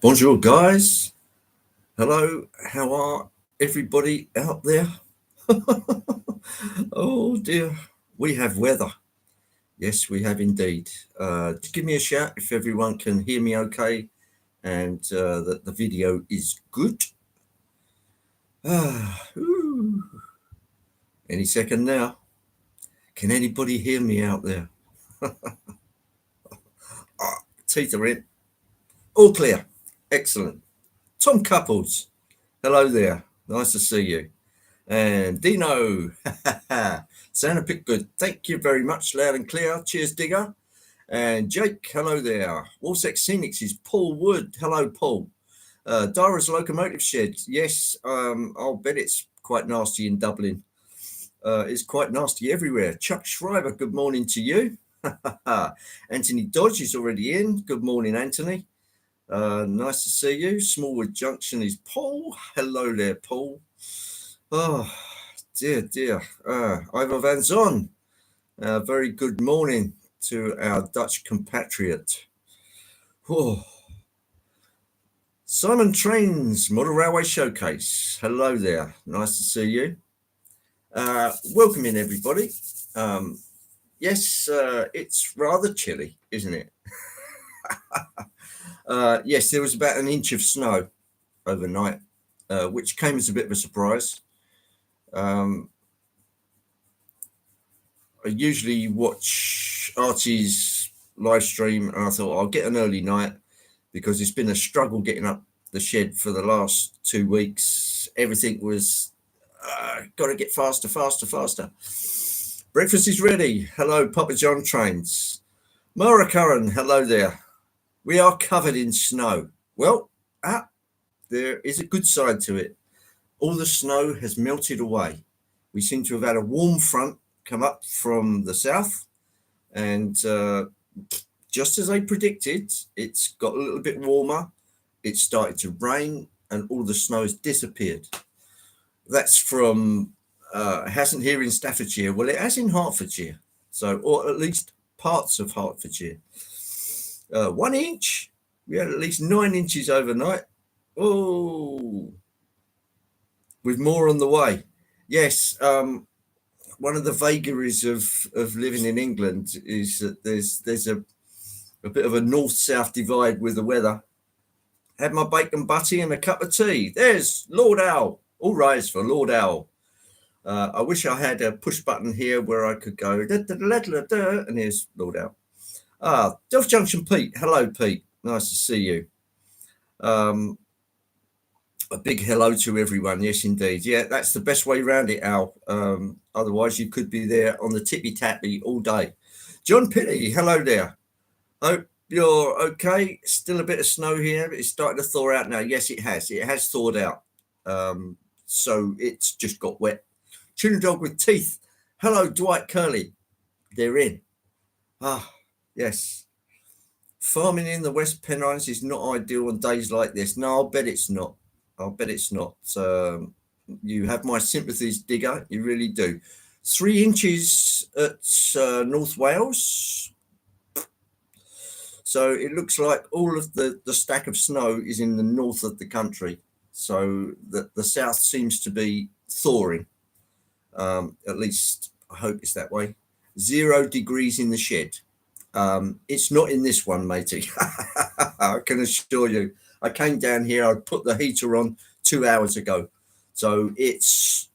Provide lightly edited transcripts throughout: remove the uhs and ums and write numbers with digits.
Bonjour, guys. Hello. How are everybody out there? Oh dear. We have weather. Yes, we have indeed. Just give me a shout if everyone can hear me okay and that the video is good. Ooh. Any second now. Can anybody hear me out there? Teeth are in. All clear. Excellent. Tom Couples. Hello there. Nice to see you. And Dino, sound a bit good. Thank you very much, loud and clear. Cheers, Digger. And Jake, hello there. Walsex Scenics is Paul Wood. Hello, Paul. Dara's Locomotive Shed. Yes, I'll bet it's quite nasty in Dublin. It's quite nasty everywhere. Chuck Schreiber, good morning to you. Anthony Dodge is already in. Good morning, Anthony. Nice to see you. Smallwood Junction is Paul. Hello there, Paul. Oh, dear. Ivo van Zon. Very good morning to our Dutch compatriot. Oh. Simon Trains, Model Railway Showcase. Hello there. Nice to see you. Welcome in, everybody. Yes, it's rather chilly, isn't it? Yes, there was about an inch of snow overnight, which came as a bit of a surprise. I usually watch Archie's live stream, and I thought I'll get an early night because it's been a struggle getting up the shed for the last 2 weeks. Everything was got to get faster. Breakfast is ready. Hello, Papa John Trains. Mara Curran, hello there. We are covered in snow. Well, there is a good side to it. All the snow has melted away. We seem to have had a warm front come up from the south, and just as I predicted, it's got a little bit warmer. It started to rain, and all the snow has disappeared. That's from it hasn't here in Staffordshire. Well, it has in Hertfordshire, or at least parts of Hertfordshire. 1 inch. We had at least 9 inches overnight. Oh, with more on the way. Yes. One of the vagaries of living in England is that there's a bit of a north-south divide with the weather. Had my bacon butty and a cup of tea. There's Lord Owl. All rise for Lord Owl. I wish I had a push button here where I could go, and here's Lord Owl. Delft Junction Pete. Hello, Pete. Nice to see you. A big hello to everyone. Yes, indeed. Yeah, that's the best way around it, Al. Otherwise, you could be there on the tippy-tappy all day. John Pitty, hello there. Hope you're okay. Still a bit of snow here, but it's starting to thaw out now. Yes, it has. It has thawed out. So it's just got wet. Tuna Dog with Teeth. Hello, Dwight Curley. They're in. Yes. Farming in the West Pennines is not ideal on days like this. No, I'll bet it's not. You have my sympathies, Digger. You really do. 3 inches at North Wales. So it looks like all of the stack of snow is in the north of the country. So the south seems to be thawing. At least I hope it's that way. 0 degrees in the shed. It's not in this one, matey. I can assure you. I came down here, I put the heater on 2 hours ago. So it's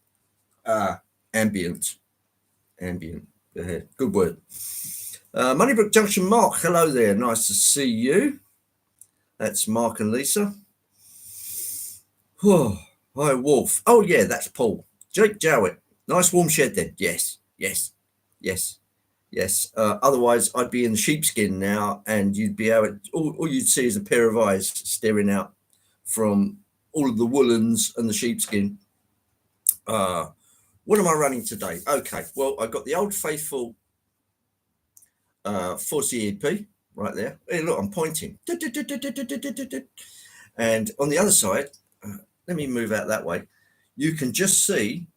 ambient. Good word. Moneybrook Junction Mark, hello there. Nice to see you. That's Mark and Lisa. Oh, hi, Wolf. Oh, yeah, that's Paul. Jake Jowett. Nice warm shed then. Yes. Otherwise, I'd be in the sheepskin now, and you'd be able. All you'd see is a pair of eyes staring out from all of the woolens and the sheepskin. What am I running today? Okay, well, I've got the Old Faithful 4CEP right there. Hey, look, I'm pointing. And on the other side, let me move out that way. You can just see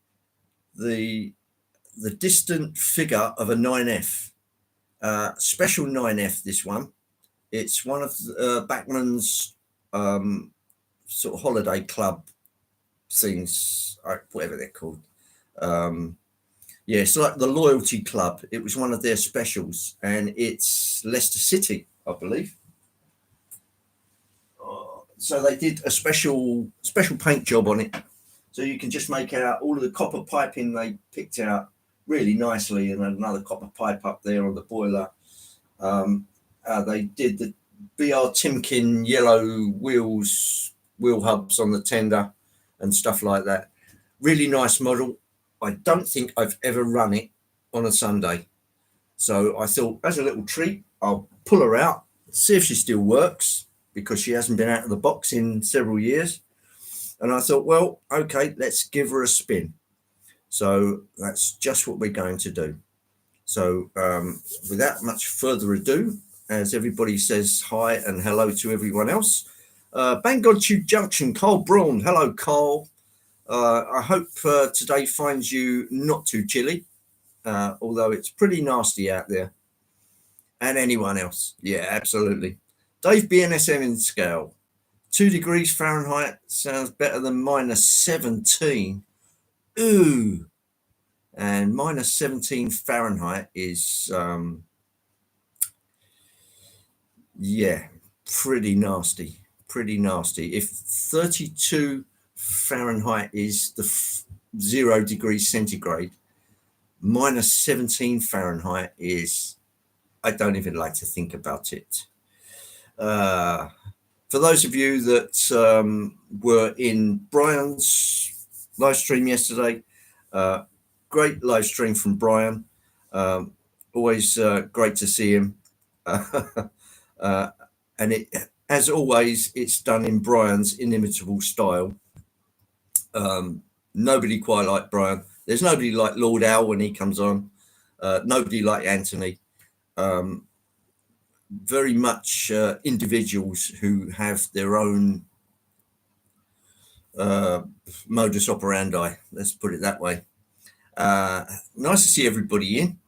the distant figure of a 9F, special 9F. This one, it's one of Bachmann's sort of holiday club things, whatever they're called. Yeah, it's like the Loyalty Club. It was one of their specials, and it's Leicester City, I believe. So they did a special paint job on it, so you can just make out all of the copper piping they picked out really nicely, and another copper pipe up there on the boiler. They did the BR Timken yellow wheel hubs on the tender and stuff like that. Really nice model. I don't think I've ever run it on a Sunday. So I thought, as a little treat, I'll pull her out, see if she still works, because she hasn't been out of the box in several years. And I thought, well, okay, let's give her a spin. So that's just what we're going to do. So without much further ado, as everybody says hi and hello to everyone else, Bangor Tube Junction, Carl Braun. Hello, Carl. I hope today finds you not too chilly, although it's pretty nasty out there. And anyone else. Yeah, absolutely. Dave BNSM in scale. 2 degrees Fahrenheit sounds better than -17. Ooh. And -17 Fahrenheit is, yeah, pretty nasty. Pretty nasty. If 32 Fahrenheit is the 0 degrees centigrade, -17 Fahrenheit is, I don't even like to think about it. For those of you that were in Brian's live stream yesterday, great live stream from Brian. Always great to see him. And it, as always, it's done in Brian's inimitable style. Nobody quite like Brian. There's nobody like Lord Al when he comes on. Nobody like Anthony. Very much individuals who have their own modus operandi. Let's put it that way. Nice to see everybody in.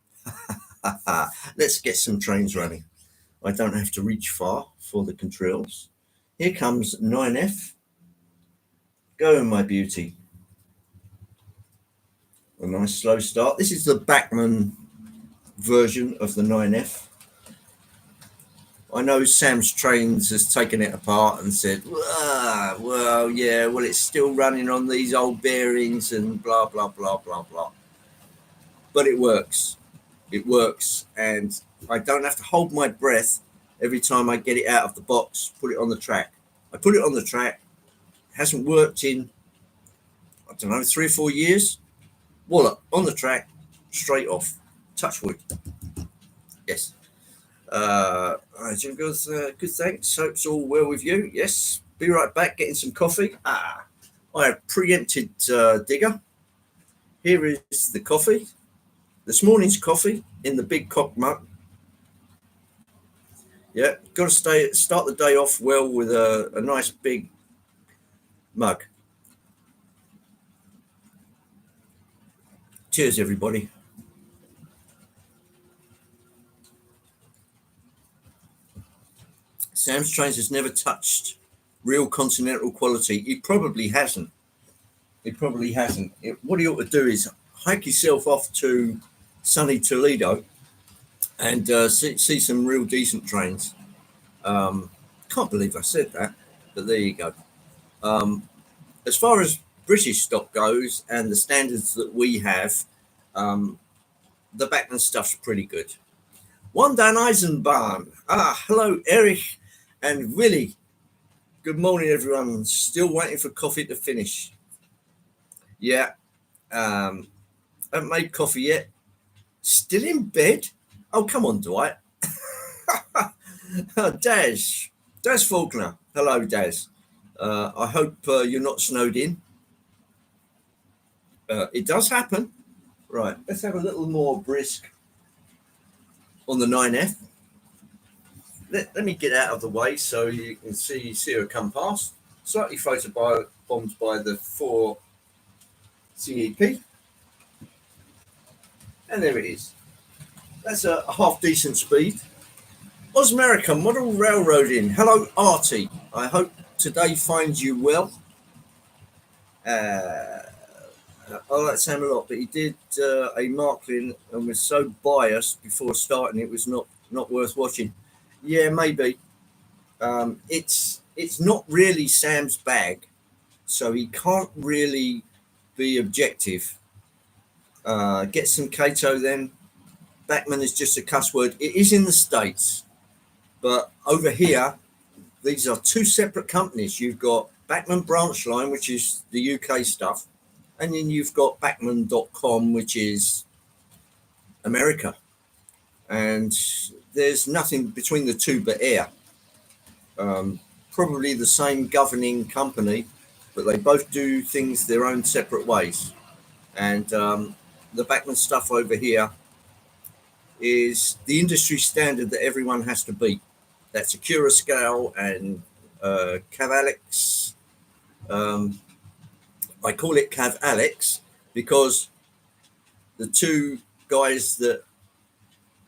Let's get some trains running. I don't have to reach far for the controls. Here comes 9F. Go, my beauty. A nice slow start. This is the Bachmann version of the 9F. I know Sam's Trains has taken it apart and said, well, yeah, well, it's still running on these old bearings and blah, blah, blah, blah, blah. But it works. It works. And I don't have to hold my breath every time I get it out of the box, put it on the track. I put it on the track. It hasn't worked in, I don't know, 3 or 4 years. Voila, on the track, straight off. Touch wood. Yes. Good, thanks. Hope it's all well with you. Yes. Be right back, getting some coffee. I have preempted Digger. Here is the coffee. This morning's coffee in the big cock mug. Yeah, got to start the day off well with a nice big mug. Cheers, everybody. Sam's Trains has never touched real continental quality. He probably hasn't. What he ought to do is hike yourself off to sunny Toledo and see some real decent trains. Can't believe I said that, but there you go. As far as British stock goes and the standards that we have, the Bachmann stuff's pretty good. One Dan Eisenbahn. Hello, Erich and Willie. Good morning, everyone. Still waiting for coffee to finish. Yeah. Haven't made coffee yet. Still in bed? Oh, come on, Dwight. Daz Faulkner. Hello, Daz. I hope you're not snowed in. It does happen. Right, let's have a little more brisk on the 9F. Let me get out of the way so you can see her come past. Slightly photobombed by the 4 CEP. And there it is. That's a half decent speed. Osmerica Model Railroading. Hello, Artie. I hope today finds you well. Uh, I like Sam a lot, but he did a marketing and was so biased before starting it was not worth watching. Yeah, maybe. It's not really Sam's bag, so he can't really be objective. Get some Cato then. Backman is just a cuss word. It is in the States, but over here, these are two separate companies. You've got Backman Branchline, which is the UK stuff, and then you've got Backman.com, which is America. And there's nothing between the two but air. Probably the same governing company, but they both do things their own separate ways. And the Backman stuff over here is the industry standard that everyone has to beat. That's Acura Scale and Cav Alex. I call it Cav Alex because the two guys that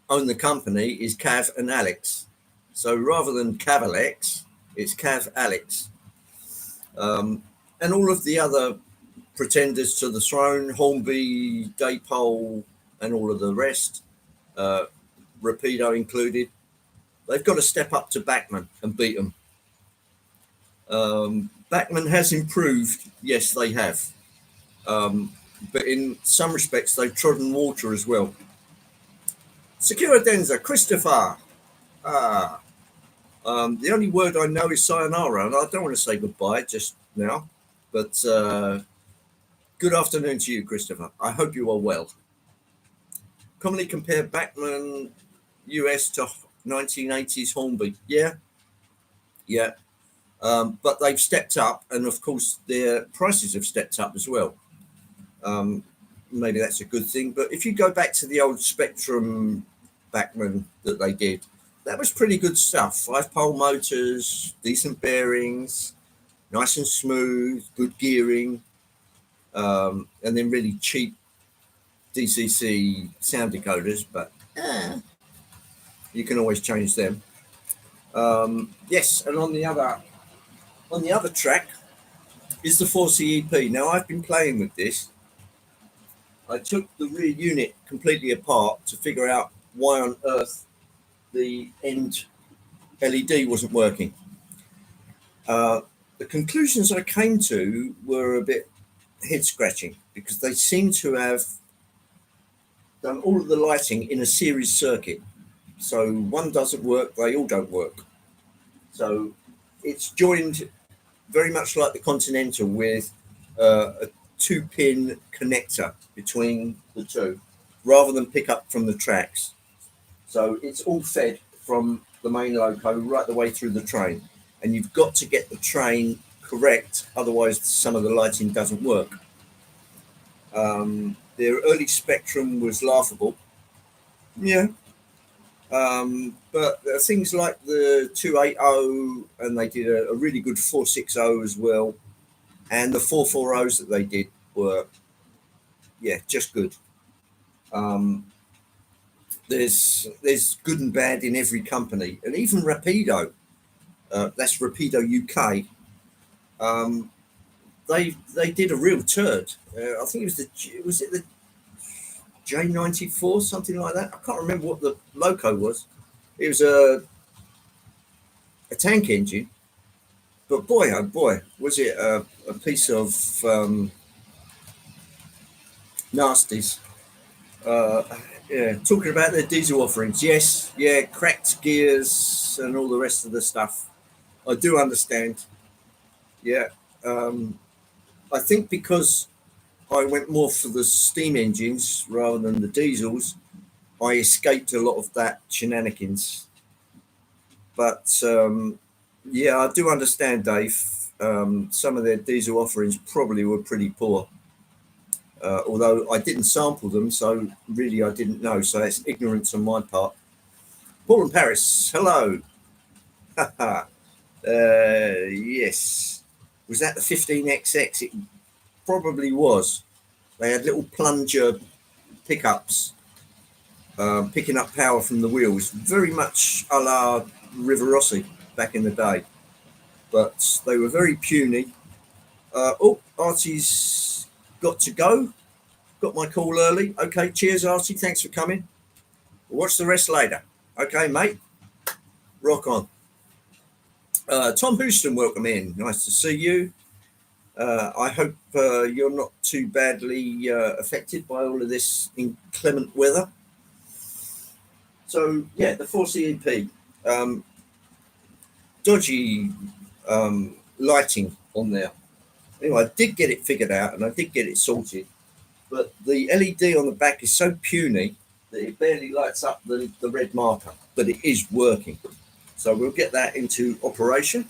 own the company is Cav and Alex. So rather than Cav Alex, it's Cav Alex. And all of the other pretenders to the throne, Hornby, Daypole, and all of the rest, Rapido included, they've got to step up to Backman and beat them. Backman has improved. Yes, they have. But in some respects, they've trodden water as well. Secura Denza, Christopher. The only word I know is sayonara, and I don't want to say goodbye just now, but good afternoon to you, Christopher. I hope you are well. Commonly compare Backman US to 1980s Hornby. Yeah. But they've stepped up, and of course their prices have stepped up as well. Maybe that's a good thing. But if you go back to the old Spectrum Backman that they did, that was pretty good stuff. 5-pole motors, decent bearings, nice and smooth, good gearing, and then really cheap DCC sound decoders. But you can always change them. Yes, and on the other track is the 4C EP. Now I've been playing with this. I took the rear unit completely apart to figure out why on earth the end LED wasn't working. The conclusions I came to were a bit head scratching because they seem to have done all of the lighting in a series circuit. So one doesn't work, they all don't work. So it's joined very much like the Continental with a 2-pin connector between the two rather than pick up from the tracks. So it's all fed from the main loco right the way through the train. And you've got to get the train correct, otherwise some of the lighting doesn't work. Their early Spectrum was laughable. Yeah. But things like the 280, and they did a really good 460 as well. And the 440s that they did were, just good. There's good and bad in every company. And even Rapido, that's Rapido UK, they did a real turd. I think it was the J94, something like that. I can't remember what the loco was. It was a tank engine, but boy, oh boy, was it a piece of nasties. Talking about their diesel offerings, yes, cracked gears and all the rest of the stuff. I do understand. Yeah, I think because I went more for the steam engines rather than the diesels, I escaped a lot of that shenanigans. But I do understand, Dave. Some of their diesel offerings probably were pretty poor. Although I didn't sample them, so really I didn't know. So that's ignorance on my part. Paul and Paris, hello. Yes. Was that the 15XX? It probably was. They had little plunger pickups, picking up power from the wheels, very much a la Rivarossi back in the day. but they were very puny. Artie's got to go. Got my call early. Okay, cheers, Artie. Thanks for coming. We'll watch the rest later. Okay, mate. Rock on. Tom Houston, welcome in. Nice to see you. I hope you're not too badly affected by all of this inclement weather. So, yeah, the 4CEP. Dodgy lighting on there. Anyway, I did get it figured out and I did get it sorted. But the LED on the back is so puny that it barely lights up the red marker. But it is working. So we'll get that into operation.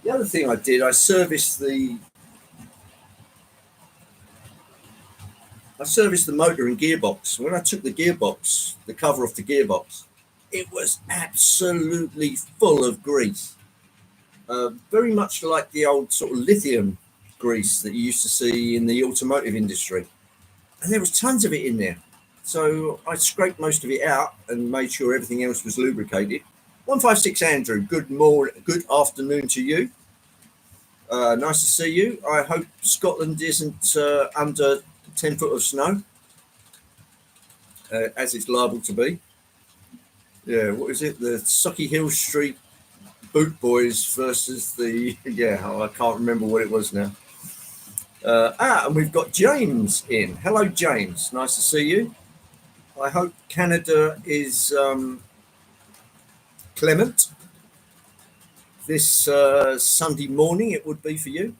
The other thing I did, I serviced the motor and gearbox. When I took the gearbox, the cover off the gearbox, it was absolutely full of grease. Very much like the old sort of lithium grease that you used to see in the automotive industry. And there was tons of it in there. So I scraped most of it out and made sure everything else was lubricated. 156 Andrew, good afternoon to you. Nice to see you. I hope Scotland isn't under 10 foot of snow, as it's liable to be. Yeah, what is it? The Sucky Hill Street Boot Boys versus the... Yeah, I can't remember what it was now. And we've got James in. Hello, James. Nice to see you. I hope Canada is clement. This Sunday morning it would be for you.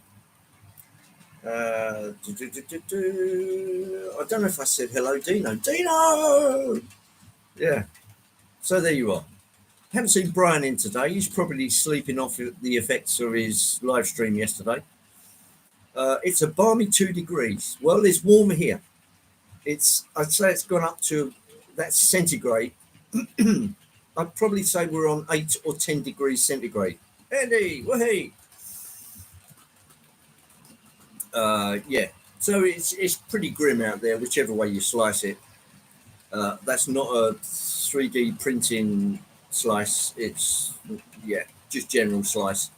I don't know if I said hello, Dino. Dino! Yeah. So there you are. Haven't seen Brian in today. He's probably sleeping off the effects of his live stream yesterday. It's a balmy 2 degrees. Well, it's warmer here. I'd say it's gone up to that centigrade. I'd probably say we're on 8 or 10 degrees centigrade. Andy, wahey! Yeah, so it's pretty grim out there, whichever way you slice it. That's not a 3D printing slice. It's, yeah, just general slice.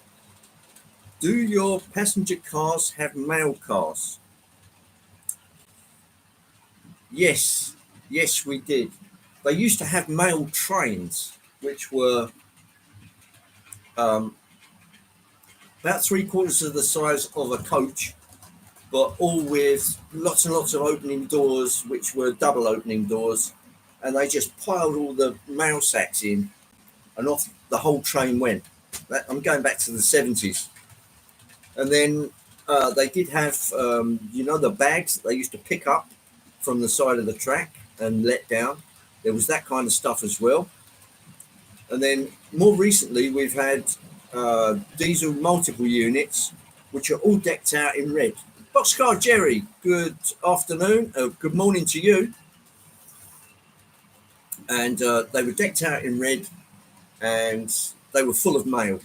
Do your passenger cars have mail cars? Yes, we did. They used to have mail trains, which were about 3/4 of the size of a coach, but all with lots and lots of opening doors, which were double opening doors, and they just piled all the mail sacks in, and off the whole train went. I'm going back to the 70s. And then they did have, the bags that they used to pick up from the side of the track and let down. There was that kind of stuff as well. And then more recently, we've had diesel multiple units, which are all decked out in red. Boxcar Jerry, good afternoon. Good morning to you. And they were decked out in red and they were full of mail.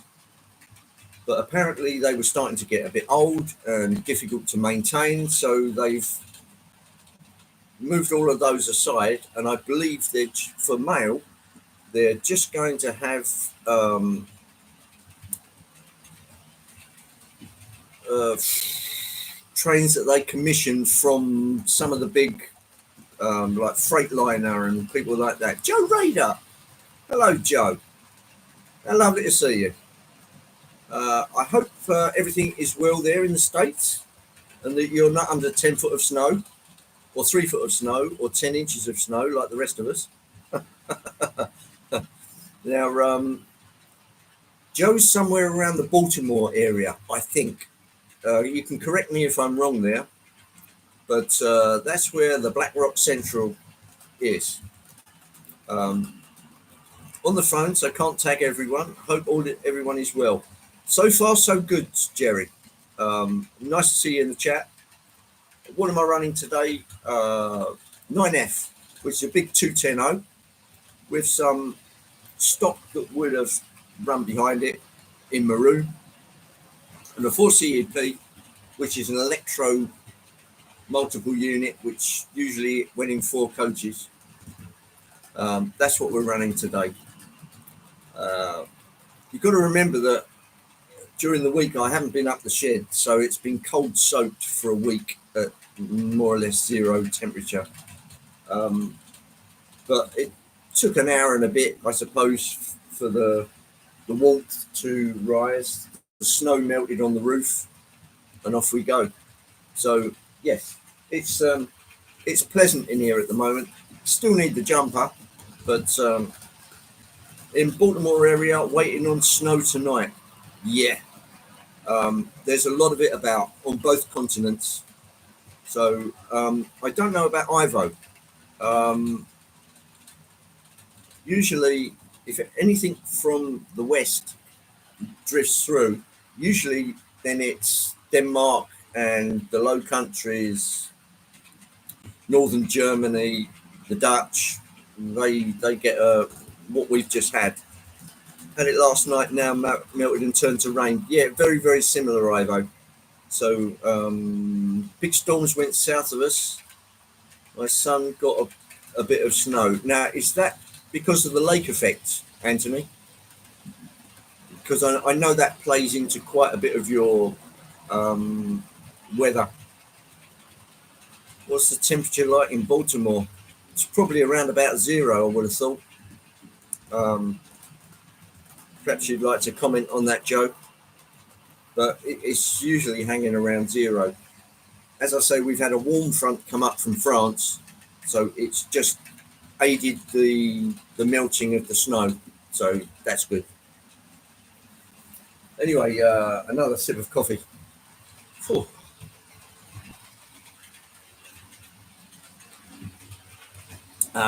But apparently they were starting to get a bit old and difficult to maintain. So they've moved all of those aside. And I believe that for mail, they're just going to have trains that they commission from some of the big, like Freightliner and people like that. Joe Raider. Hello, Joe. Lovely to see you. I hope everything is well there in the States and that you're not under 10 foot of snow or 3 foot of snow or 10 inches of snow like the rest of us. Now, Joe's somewhere around the Baltimore area, I think. You can correct me if I'm wrong there, but that's where the Black Rock Central is. On the phone, so can't tag everyone. Hope everyone is well. So far, so good, Jerry. Nice to see you in the chat. What am I running today? 9F, which is a big 210 with some stock that would have run behind it in maroon. And a 4CEP, which is an electro multiple unit, which usually went in 4 coaches. That's what we're running today. Uh, you've got to remember that during the week I haven't been up the shed, so it's been cold soaked for a week at more or less zero temperature. Um, but it took an hour and a bit, I suppose, for the warmth to rise. The snow melted on the roof, and off we go. So yes, it's pleasant in here at the moment. Still need the jumper, but in Baltimore area, waiting on snow tonight. Yeah, there's a lot of it about on both continents. So I don't know about Ivo. Um, Usually, if anything from the west drifts through, usually then it's Denmark and the Low Countries, northern Germany, the Dutch. They get what we've just had. Had it last night. Now melted and turned to rain. Yeah, very very similar, Ivo. So big storms went south of us. My son got a bit of snow. Now, is that because of the lake effect, Anthony? Because I know that plays into quite a bit of your um, weather. What's the temperature like in Baltimore? It's probably around about zero, I would have thought. Um, Perhaps you'd like to comment on that, Joe, but it's usually hanging around zero. As I say, we've had a warm front come up from France, so it's just aided the melting of the snow. So that's good. Anyway, another sip of coffee. Phew.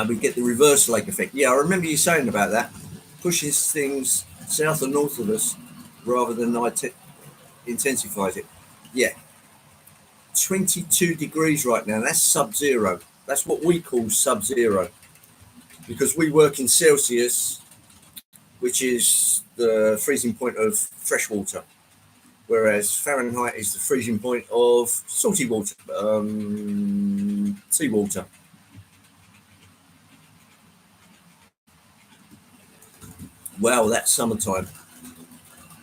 We get the reverse lake effect. Yeah, I remember you saying about that. Pushes things south and north of us rather than intensifies it. Yeah, 22 degrees right now. That's sub-zero. That's what we call sub-zero because we work in Celsius, which is the freezing point of fresh water, whereas Fahrenheit is the freezing point of salty water, seawater. Wow, that's summertime.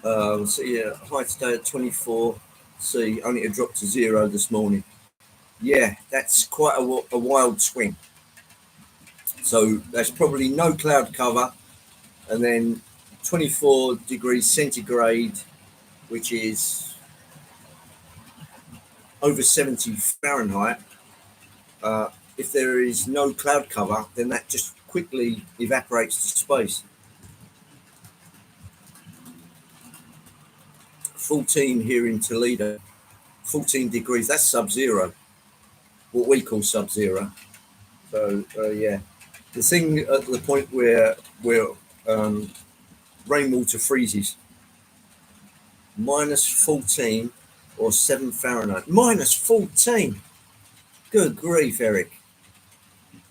So yeah, high today at 24 C, only to drop to zero this morning. Yeah, that's quite a wild swing. So that's probably no cloud cover, and then 24 degrees centigrade, which is over 70 Fahrenheit. If there is no cloud cover, then that just quickly evaporates to space. 14 here in Toledo, 14 degrees, that's sub-zero, what we call sub-zero. So yeah, the thing at the point where rainwater freezes, minus 14 or 7 Fahrenheit. Minus 14. Good grief, Eric.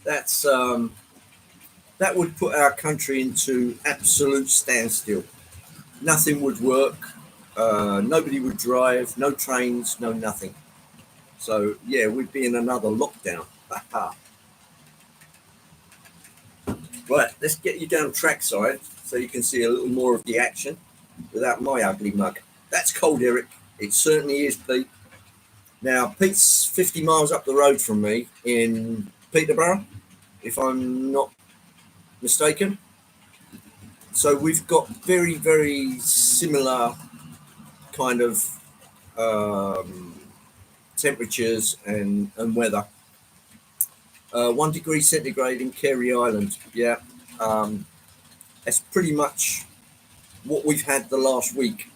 That's that would put our country into absolute standstill. Nothing would work. Nobody would drive. No trains. No nothing. So yeah, we'd be in another lockdown. Right, let's get you down trackside so you can see a little more of the action without my ugly mug. That's cold, Eric. It certainly is, Pete. Now, Pete's 50 miles up the road from me in Peterborough, if I'm not mistaken. So we've got very, very similar kind of temperatures and weather. 1 degree centigrade in Carey Island. Yeah, that's pretty much what we've had the last week.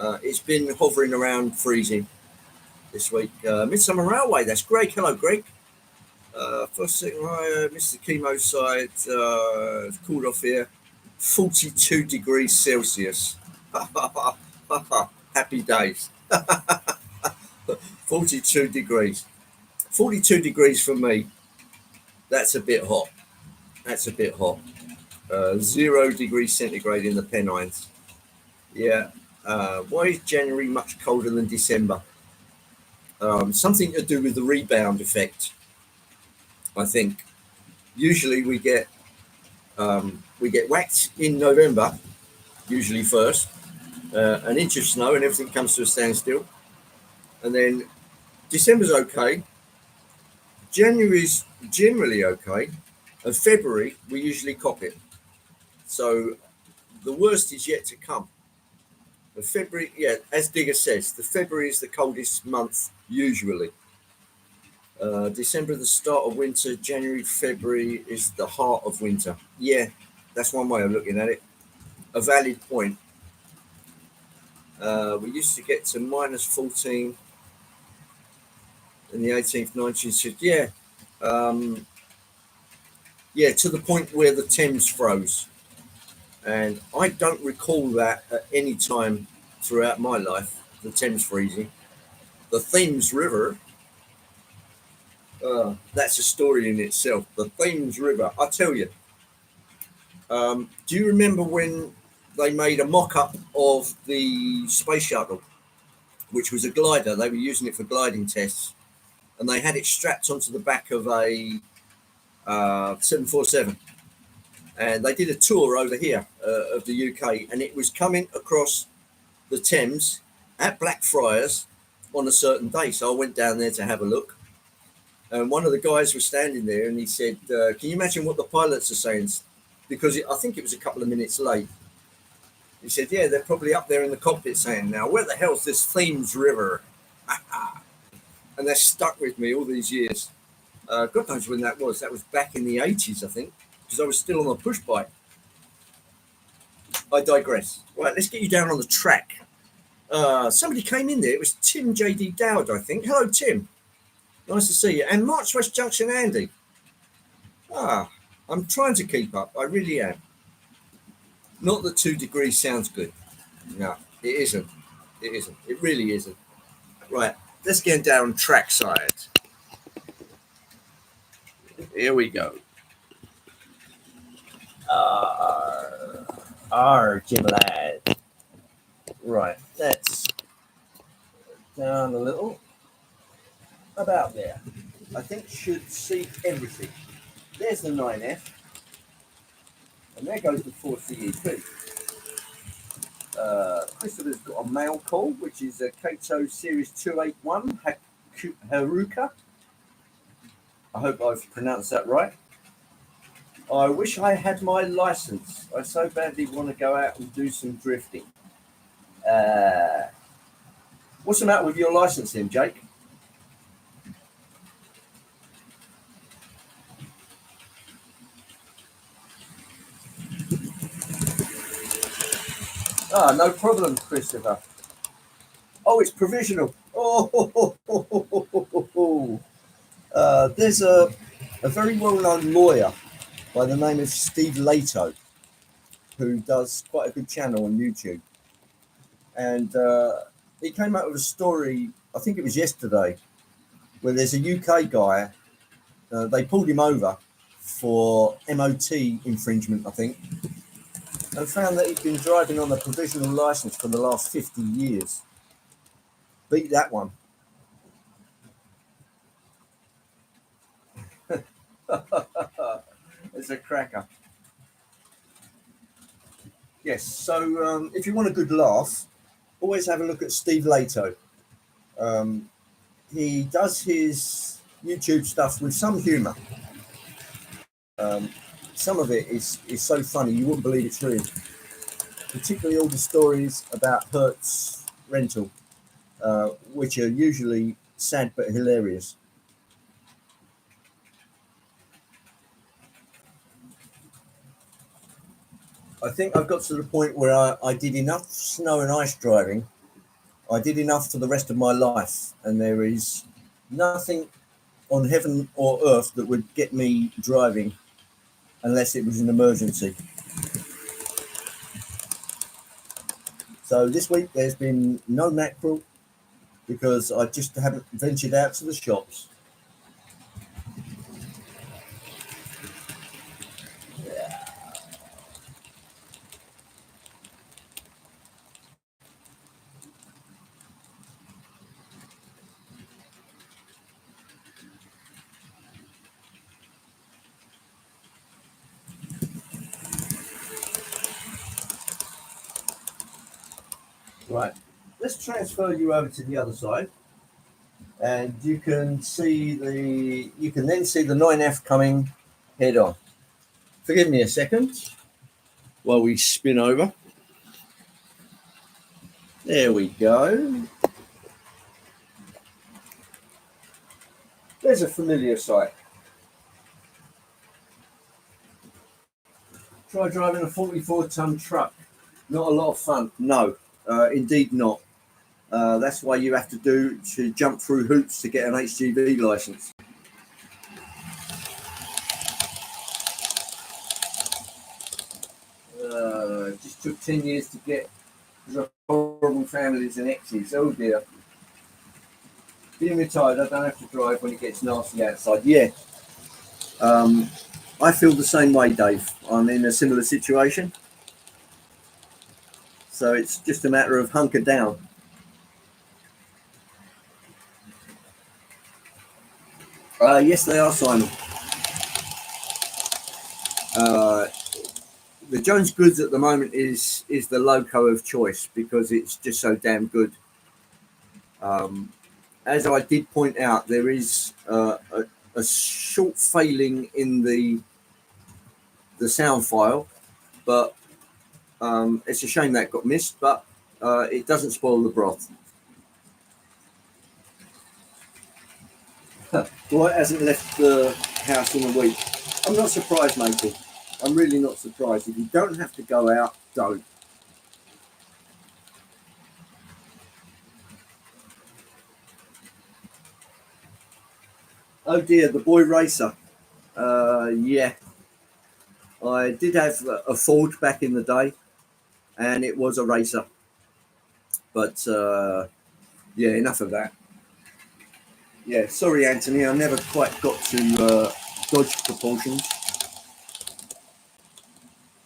It's been hovering around freezing this week. Midsummer Railway, that's Greg. Hello, Greg. First thing, Mr. Chemo side, called off here. 42 degrees Celsius. Happy days. 42 degrees. 42 degrees for me. That's a bit hot. That's a bit hot. 0 degrees centigrade in the Pennines. Yeah. Why is January much colder than December? Something to do with the rebound effect, I think. Usually we get We get whacked in November, usually first, an inch of snow and everything comes to a standstill. And then December's okay. January's generally okay. And February, we usually cop it. So the worst is yet to come. The February, yeah, as Digger says, the February is the coldest month usually. December, the start of winter. January, February is the heart of winter. Yeah, that's one way of looking at it. A valid point. We used to get to minus 14 in the 18th, 19th. Yeah, yeah, to the point where the Thames froze. And I don't recall that at any time throughout my life, the Thames freezing. The Thames River, that's a story in itself. The Thames River, I tell you. Do you remember when they made a mock-up of the space shuttle, which was a glider? They were using it for gliding tests, and they had it strapped onto the back of a 747. And they did a tour over here of the UK, and it was coming across the Thames at Blackfriars on a certain day. So I went down there to have a look. And one of the guys was standing there and he said, can you imagine what the pilots are saying? Because I think it was a couple of minutes late. He said, yeah, they're probably up there in the cockpit saying, now, where the hell's this Thames River? And they're stuck with me all these years. God knows when that was. That was back in the 80s, I think, because I was still on a push bike. I digress. Right, let's get you down on the track. Somebody came in there. It was Tim J.D. Dowd, I think. Hello, Tim. Nice to see you. And March West Junction Andy. I'm trying to keep up. I really am. Not that 2 degrees sounds good. No, it isn't. It isn't. It really isn't. Right, let's get down trackside. Here we go. Jim lad. Right, that's down a little. About there. I think should see everything. There's the 9F. And there goes the 4CEP. Christopher's got a mail call, which is a Kato Series 281 Haruka. I hope I've pronounced that right. I wish I had my license. I so badly want to go out and do some drifting. What's the matter with your license then, Jake? No problem, Christopher. Oh, it's provisional. There's a very well-known lawyer by the name of Steve Lato, who does quite a good channel on YouTube. And he came out with a story, I think it was yesterday, where there's a UK guy, they pulled him over for MOT infringement, I think, and found that he'd been driving on a provisional license for the last 50 years. Beat that one. It's a cracker. Yes, so if you want a good laugh, always have a look at Steve Lato. He does his YouTube stuff with some humour. Some of it is so funny you wouldn't believe it's real. Particularly all the stories about Hertz rental, which are usually sad but hilarious. I think I've got to the point where I did enough snow and ice driving. I did enough for the rest of my life, and there is nothing on heaven or earth that would get me driving unless it was an emergency. So this week there's been no mackerel because I just haven't ventured out to the shops. Right, let's transfer you over to the other side, and you can then see the 9F coming head on. Forgive me a second while we spin over. There we go. There's a familiar sight. Try driving a 44-ton truck. Not a lot of fun. No, indeed not. That's why you have to jump through hoops to get an HGV license. It just took 10 years to get horrible families and exes. Oh dear. Being retired, I don't have to drive when it gets nasty outside. Yeah. I feel the same way, Dave. I'm in a similar situation. So it's just a matter of hunker down. Yes, they are, Simon. The Jones Goods at the moment is the loco of choice because it's just so damn good. As I did point out, there is a short failing in the sound file, but it's a shame that got missed, but it doesn't spoil the broth. Dwight hasn't left the house in a week. I'm not surprised, matey. I'm really not surprised. If you don't have to go out, don't. Oh dear, the boy racer. Yeah. I did have a Ford back in the day, and it was a racer. But yeah, enough of that. Yeah, sorry, Anthony, I never quite got to dodge proportions.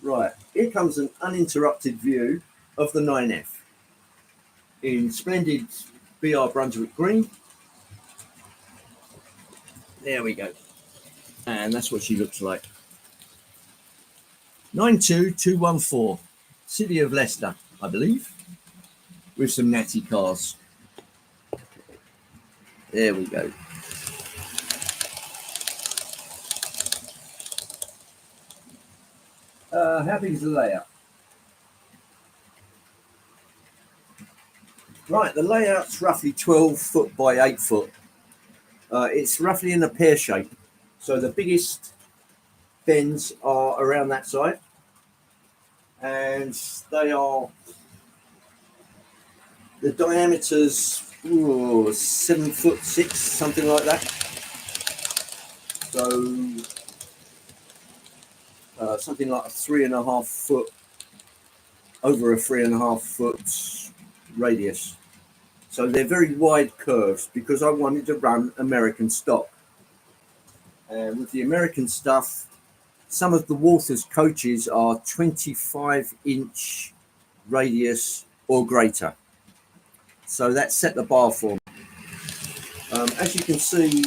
Right, here comes an uninterrupted view of the 9F in splendid BR Brunswick green. There we go. And that's what she looks like. 92214, City of Leicester, I believe, with some natty cars. There we go. How big is the layout? Right, the layout's roughly 12 foot by 8 foot. It's roughly in a pear shape. So the biggest bends are around that side. And they are, the diameter's 7'6", something like that. So something like a 3.5 foot, over a 3.5 foot radius. So they're very wide curves because I wanted to run American stock. And with the American stuff, some of the Walthers coaches are 25-inch radius or greater. So that set the bar for me. As you can see,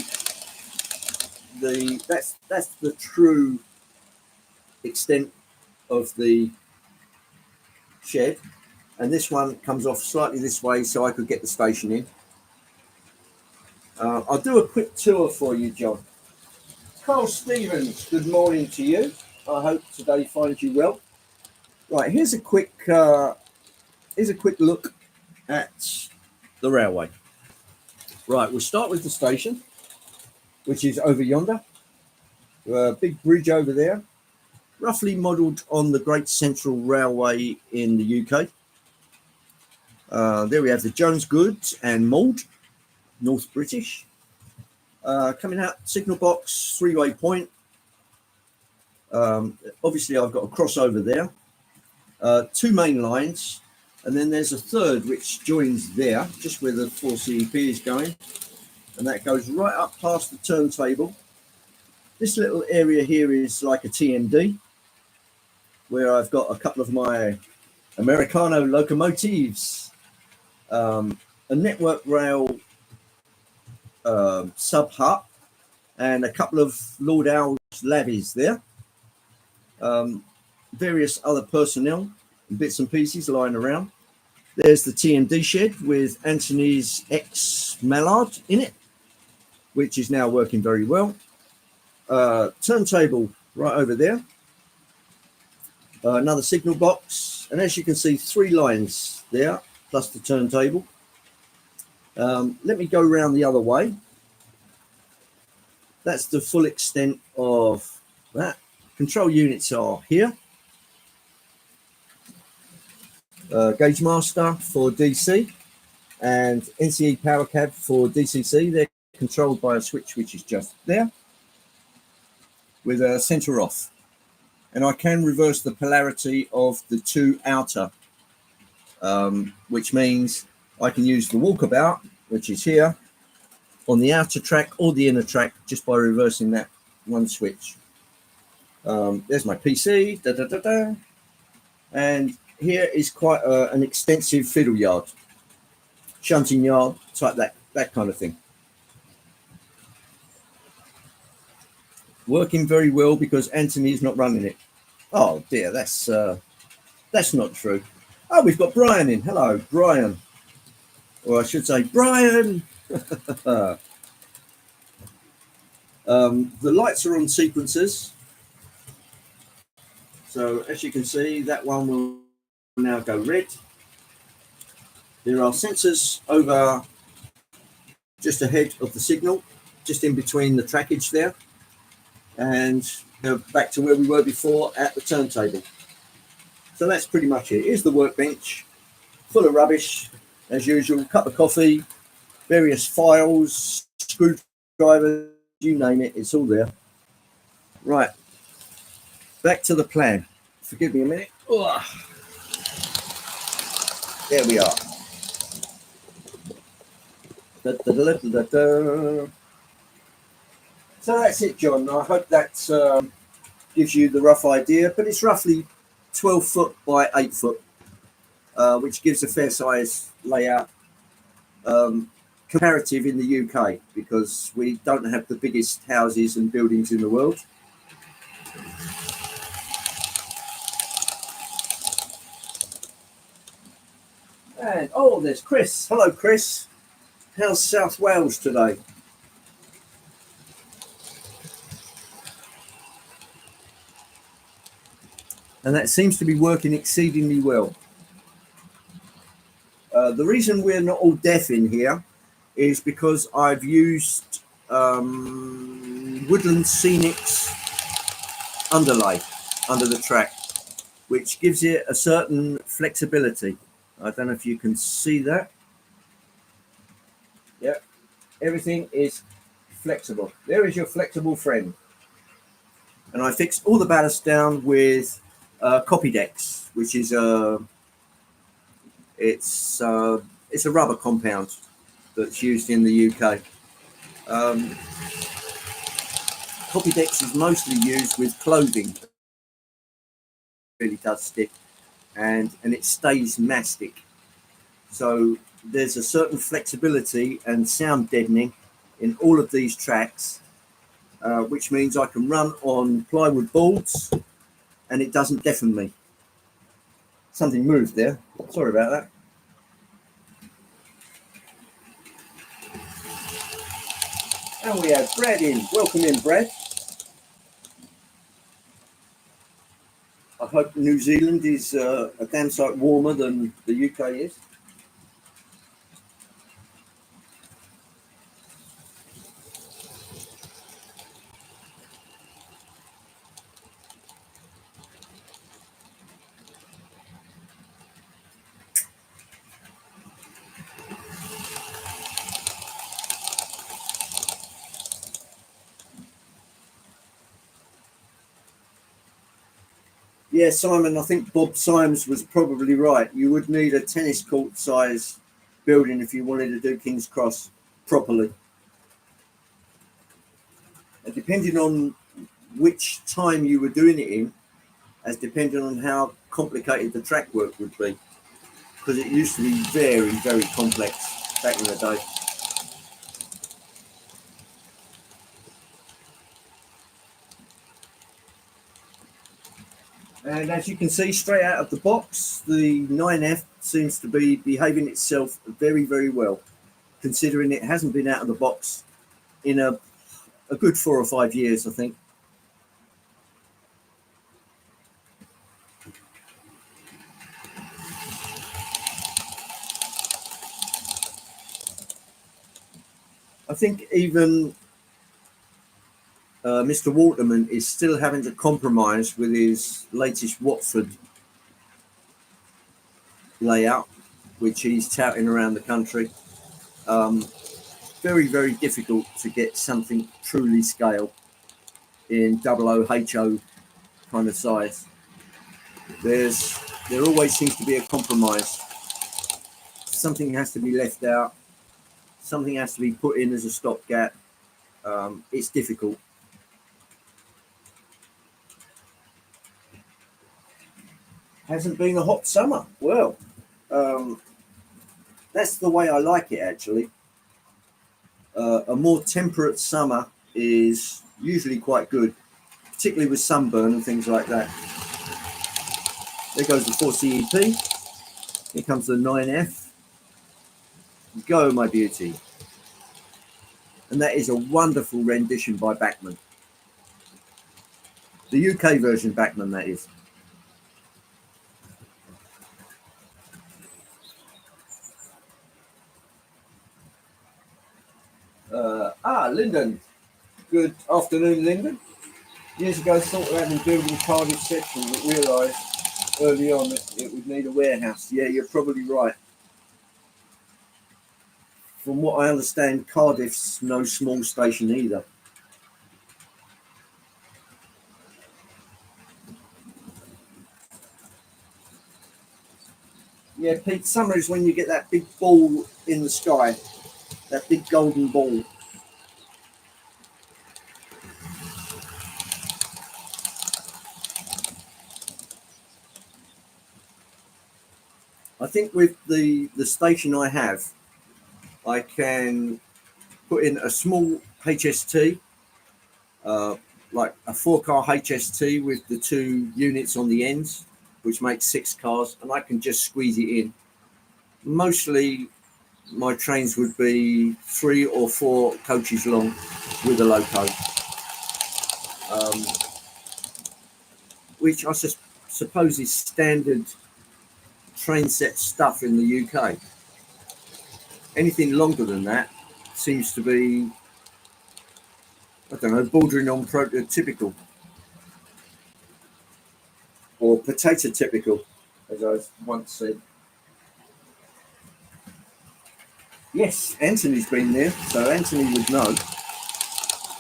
that's the true extent of the shed, and this one comes off slightly this way so I could get the station in. I'll do a quick tour for you, John. Carl Stevens, good morning to you. I hope today finds you well. Right, here's a quick look at the railway. Right, we'll start with the station, which is over yonder. Big bridge over there, roughly modelled on the Great Central Railway in the UK. There we have the Jones Goods and Mould, North British. Coming out, signal box, three-way point. Obviously, I've got a crossover there. Two main lines, and then there's a third which joins there, just where the 4CEP is going. And that goes right up past the turntable. This little area here is like a TMD, where I've got a couple of my Americano locomotives, a Network Rail sub hut, and a couple of Lord Owl's lavvies there. Various other personnel and bits and pieces lying around. There's the T&D shed with Anthony's X Mallard in it, which is now working very well. Turntable right over there. Another signal box, and as you can see, 3 lines there, plus the turntable. Let me go around the other way. That's the full extent of that. Control units are here. Gauge master for DC and NCE power cab for DCC. They're controlled by a switch which is just there with a center off. And I can reverse the polarity of the 2 outer, which means I can use the walkabout, which is here, on the outer track or the inner track just by reversing that 1 switch. There's my PC, and here is quite an extensive fiddle yard, shunting yard, type that kind of thing. Working very well because Anthony is not running it. Oh dear, that's not true. Oh, we've got Brian in. Hello, Brian. Or I should say, Brian. The lights are on sequencers. So as you can see, that one will now go red. There are sensors over just ahead of the signal, just in between the trackage there. And back to where we were before at the turntable. So that's pretty much it. Here's the workbench, full of rubbish, as usual, cup of coffee, various files, screwdrivers, you name it, it's all there. Right, back to the plan. Forgive me a minute. Ugh. There we are. Da, da, da, da, da, da. So that's it, John. I hope that gives you the rough idea, but it's roughly 12 foot by 8 foot, which gives a fair size layout. Comparative in the UK, because we don't have the biggest houses and buildings in the world. And oh, there's Chris. Hello, Chris. How's South Wales today? And that seems to be working exceedingly well. The reason we're not all deaf in here is because I've used Woodland Scenics underlay under the track, which gives it a certain flexibility. I don't know if you can see that. Yeah, everything is flexible. There is your flexible friend. And I fixed all the ballast down with Copydex, which is it's a rubber compound that's used in the UK. Copydex is mostly used with clothing. It really does stick, and it stays mastic. So there's a certain flexibility and sound deadening in all of these tracks, which means I can run on plywood boards and it doesn't deafen me. Something moved there. Sorry about that. And we have Brad in. Welcome in, Brad. I hope New Zealand is a damn sight warmer than the UK is. Yeah, Simon, I think Bob Symes was probably right. You would need a tennis court size building if you wanted to do King's Cross properly. And depending on which time you were doing it in, as depending on how complicated the track work would be. Because it used to be very, very complex back in the day. And as you can see straight out of the box, the 9F seems to be behaving itself very, very well, considering it hasn't been out of the box in a good 4 or 5 years, I think. I think even Mr. Waterman is still having to compromise with his latest Watford layout, which he's touting around the country. Very, very difficult to get something truly scale in 00HO kind of size. There always seems to be a compromise. Something has to be left out. Something has to be put in as a stopgap. It's difficult. Hasn't been a hot summer. Well, that's the way I like it, actually. A more temperate summer is usually quite good, particularly with sunburn and things like that. There goes the 4CEP. Here comes the 9F. Go, my beauty. And that is a wonderful rendition by Bachmann. The UK version Bachmann, that is. Lyndon. Good afternoon, Lyndon. Years ago, thought of having building Cardiff section, but realised early on that it would need a warehouse. Yeah, you're probably right. From what I understand, Cardiff's no small station either. Yeah, Pete, summer is when you get that big ball in the sky, that big golden ball. I think with the station I have, I can put in a small HST, like a 4-car HST with the 2 units on the ends, which makes 6 cars, and I can just squeeze it in. Mostly my trains would be 3 or 4 coaches long with a loco, which I suppose is standard train set stuff in the UK. Anything longer than that seems to be, I don't know, bordering on prototypical or potato typical, as I once said. Yes, Anthony's been there, so Anthony would know.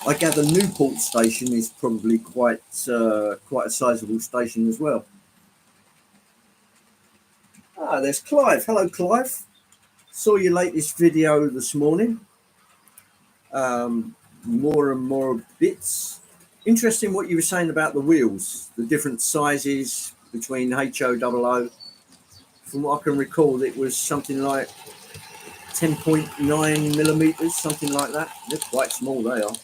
I gather Newport Station is probably quite a sizable station as well. There's Clive. Hello, Clive. Saw your latest video this morning. More and more bits. Interesting what you were saying about the wheels, the different sizes between HO00. From what I can recall, it was something like 10.9 millimeters, something like that. They're quite small, they are.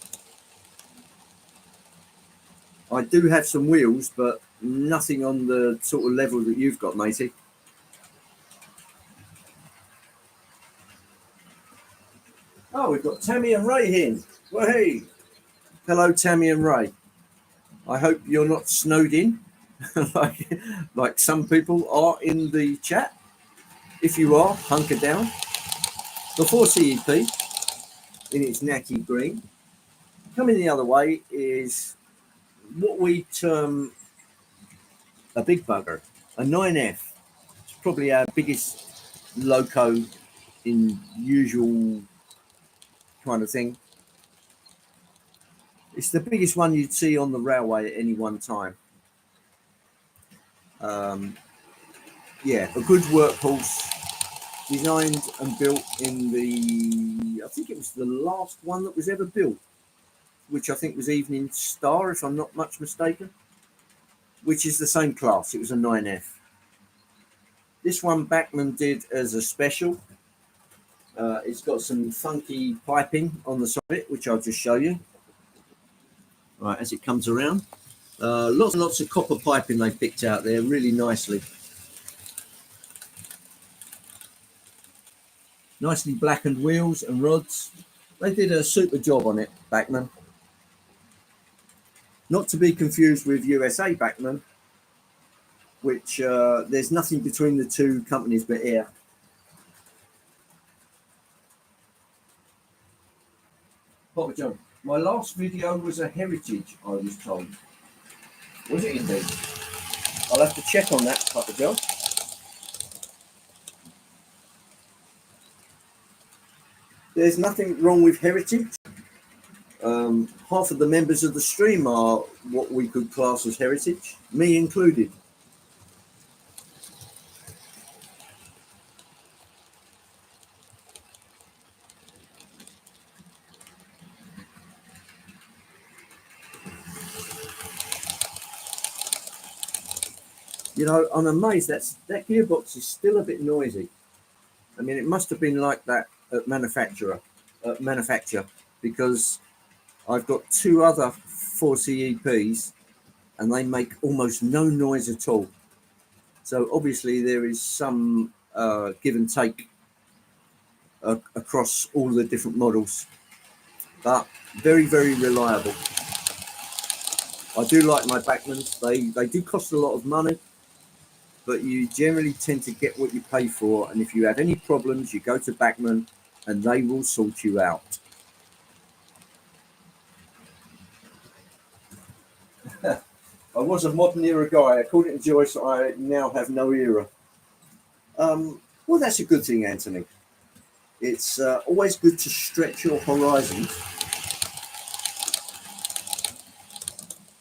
I do have some wheels, but nothing on the sort of level that you've got, matey. Oh, we've got Tammy and Ray here. Well, hey. Hello, Tammy and Ray. I hope you're not snowed in like some people are in the chat. If you are, hunker down. The 4CEP in its natty green. Coming the other way is what we term a big bugger, a 9F. It's probably our biggest loco in usual kind of thing. It's the biggest one you'd see on the railway at any one time. Yeah, a good workhorse, designed and built in I think it was the last one that was ever built, which I think was Evening Star, if I'm not much mistaken, which is the same class. It was a 9F. This one Bachmann did as a special. It's got some funky piping on the side of it, which I'll just show you. Right, as it comes around. Lots and lots of copper piping they picked out there really nicely. Nicely blackened wheels and rods. They did a super job on it, Bachmann. Not to be confused with USA Bachmann, which there's nothing between the two companies but air. Papa John, my last video was a heritage, I was told. Was it indeed? I'll have to check on that, Papa John. There's nothing wrong with heritage. Half of the members of the stream are what we could class as heritage, me included. You know, I'm amazed that gearbox is still a bit noisy. I mean, it must have been like that at manufacture, because I've got two other 4CEPs and they make almost no noise at all. So obviously there is some give and take across all the different models, but very, very reliable. I do like my Bachmanns. They do cost a lot of money, but you generally tend to get what you pay for. And if you have any problems, you go to Bachmann and they will sort you out. I was a modern era guy. According to Joyce, I now have no era. Well, that's a good thing, Anthony. It's always good to stretch your horizons.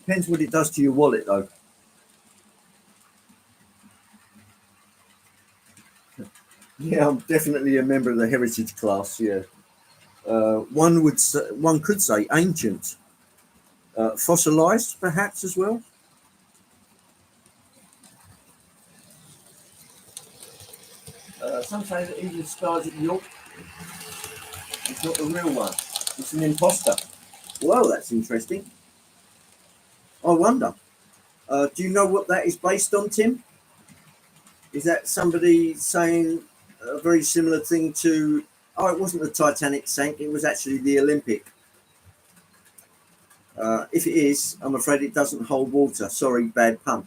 Depends what it does to your wallet, though. Yeah, I'm definitely a member of the heritage class. Yeah, one could say ancient, fossilized, perhaps as well. Some say that even Stars at York is not the real one. It's an imposter. Well, that's interesting. I wonder. Do you know what that is based on, Tim? Is that somebody saying a very similar thing to? Oh, it wasn't the Titanic sank. It was actually the Olympic. If it is, I'm afraid it doesn't hold water. Sorry, bad pun.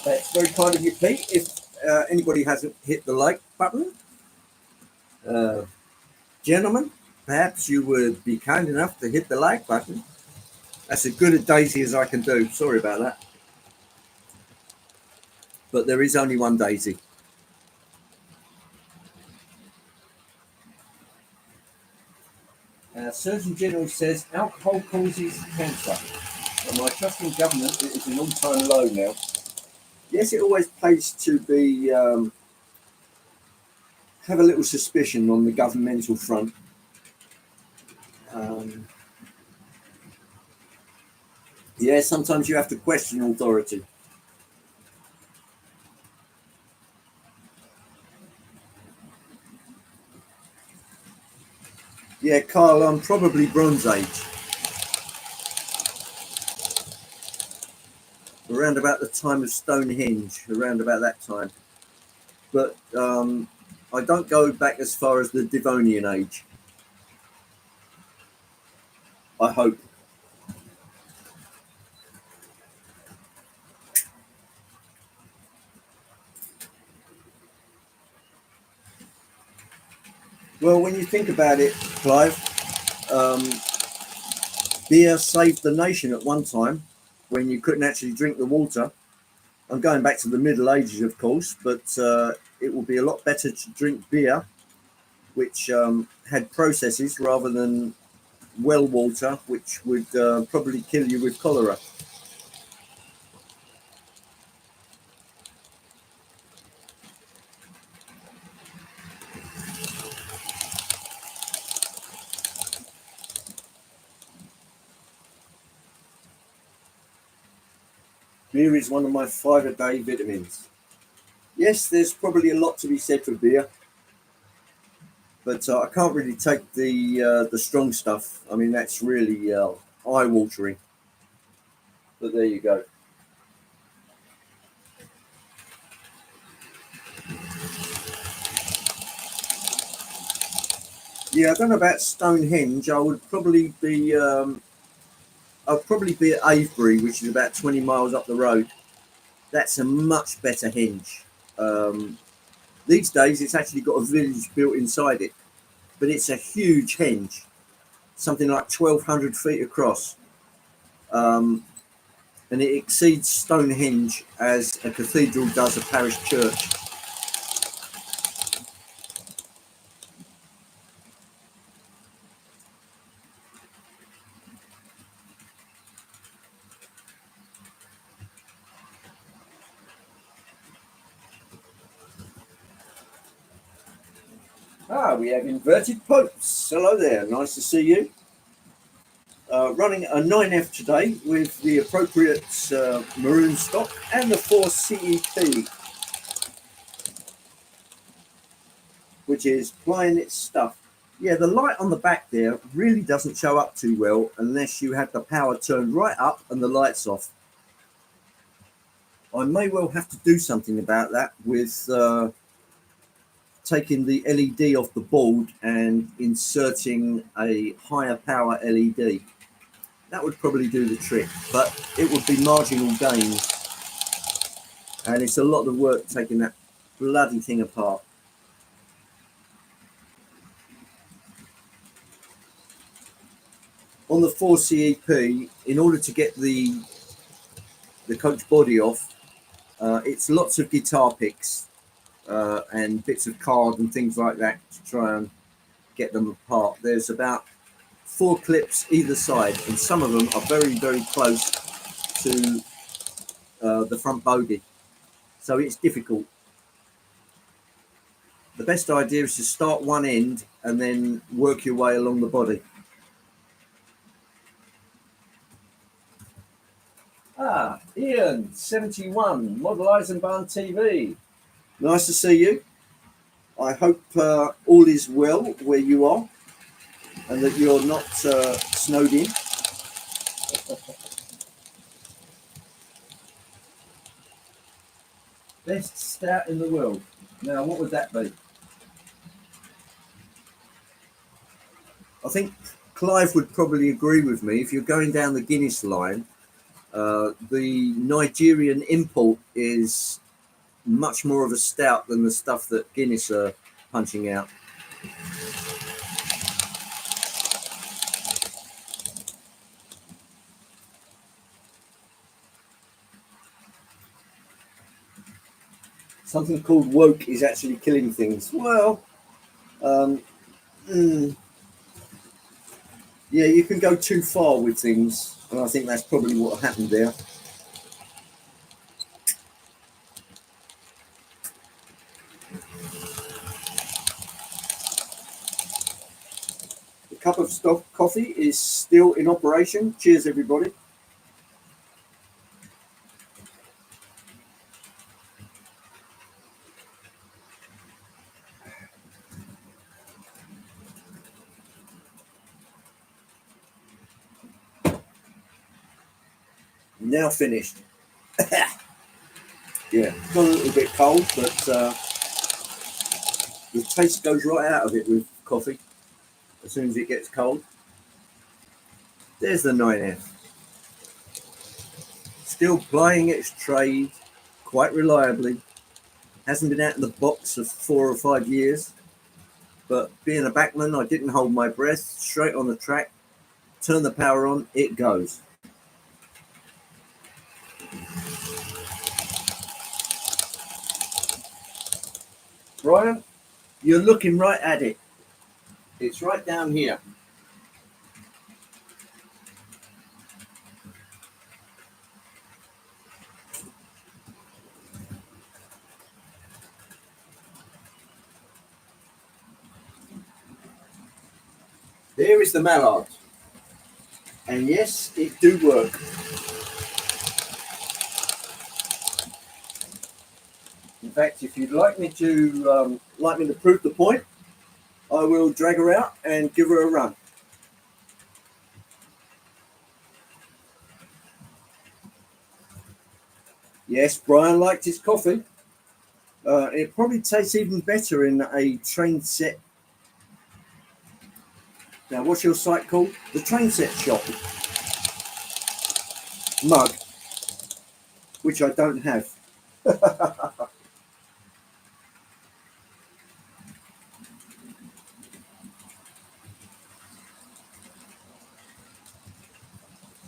That's very kind of you, Pete. If anybody hasn't hit the like button, gentlemen, perhaps you would be kind enough to hit the like button. That's as good a daisy as I can do. Sorry about that. But there is only one daisy. Surgeon General says alcohol causes cancer. And my trust in government is an all-time low now. Yes, it always pays to be have a little suspicion on the governmental front. Yeah, sometimes you have to question authority. Yeah, Carl, I'm probably Bronze Age. Around about the time of Stonehenge, around about that time. But I don't go back as far as the Devonian age. I hope. Well, when you think about it, Clive, beer saved the nation at one time when you couldn't actually drink the water. I'm going back to the Middle Ages, of course, but it would be a lot better to drink beer, which had processes rather than well water, which would probably kill you with cholera. Beer is one of my 5-a-day vitamins. Yes, there's probably a lot to be said for beer. but I can't really take the strong stuff. I mean, that's really eye watering. But there you go. Yeah, I don't know about Stonehenge. I'd probably be at Avebury, which is about 20 miles up the road. That's a much better henge. Um, these days, it's actually got a village built inside it, but it's a huge henge, something like 1,200 feet across, um, and it exceeds Stonehenge as a cathedral does a parish church. Ah, we have inverted popes. Hello there, nice to see you. Running a 9F today with the appropriate maroon stock and the 4 CEP, which is plying its stuff. Yeah, the light on the back there really doesn't show up too well unless you have the power turned right up and the lights off. I may well have to do something about that with taking the LED off the board and inserting a higher power LED. That would probably do the trick, but it would be marginal gains, and it's a lot of work taking that bloody thing apart. On the 4 CEP, in order to get the coach body off, it's lots of guitar picks and bits of card and things like that to try and get them apart. There's about 4 clips either side, and some of them are very, very close to the front bogey, so it's difficult. The best idea is to start one end and then work your way along the body. Ah, Ian, 71, Model Eisenbahn TV. Nice to see you. I hope all is well where you are and that you're not snowed in. Best stout in the world. Now, what would that be? I think Clive would probably agree with me. If you're going down the Guinness line, the Nigerian import is much more of a stout than the stuff that Guinness are punching out. Something called woke is actually killing things. Well, um, mm, yeah, you can go too far with things, and I think that's probably what happened there. The cup of stock coffee is still in operation. Cheers, everybody. Now finished. Yeah, got a little bit cold, but the taste goes right out of it with coffee as soon as it gets cold. There's the 9F. Still plying its trade quite reliably. Hasn't been out in the box for 4 or 5 years. But being a backman, I didn't hold my breath. Straight on the track, turn the power on, it goes. Brian, you're looking right at it. It's right down here. There is the mallard. And yes, it do work. In fact, if you'd like me to prove the point, I will drag her out and give her a run. Yes, Brian liked his coffee. It probably tastes even better in a train set. Now, what's your site called? The Train Set Shop mug, which I don't have.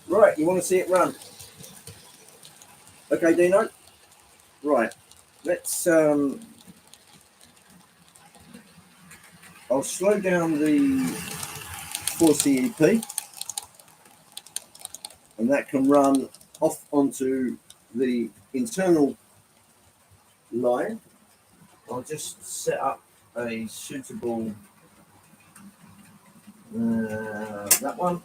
Right, you want to see it run? Okay, Dino. Right, let's. I'll slow down the 4CEP, and that can run off onto the internal line. I'll just set up a suitable. That one.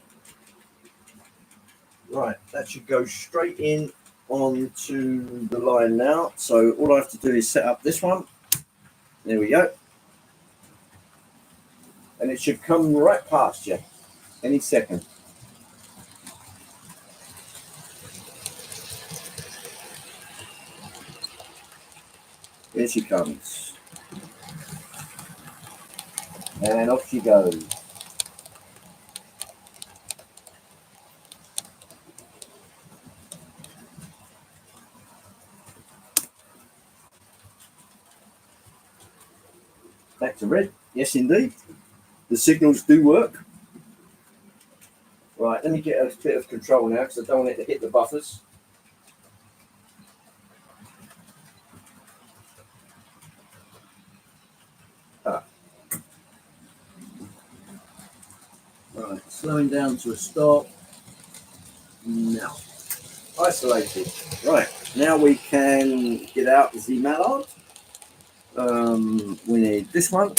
Right, that should go straight in onto the line now. So all I have to do is set up this one. There we go. And it should come right past you any second. Here she comes. And off she goes. Back to red. Yes, indeed. The signals do work. Right, let me get a bit of control now because I don't want it to hit the buffers. Right, slowing down to a stop. Now, isolated. Right, now we can get out the mallard. We need this one.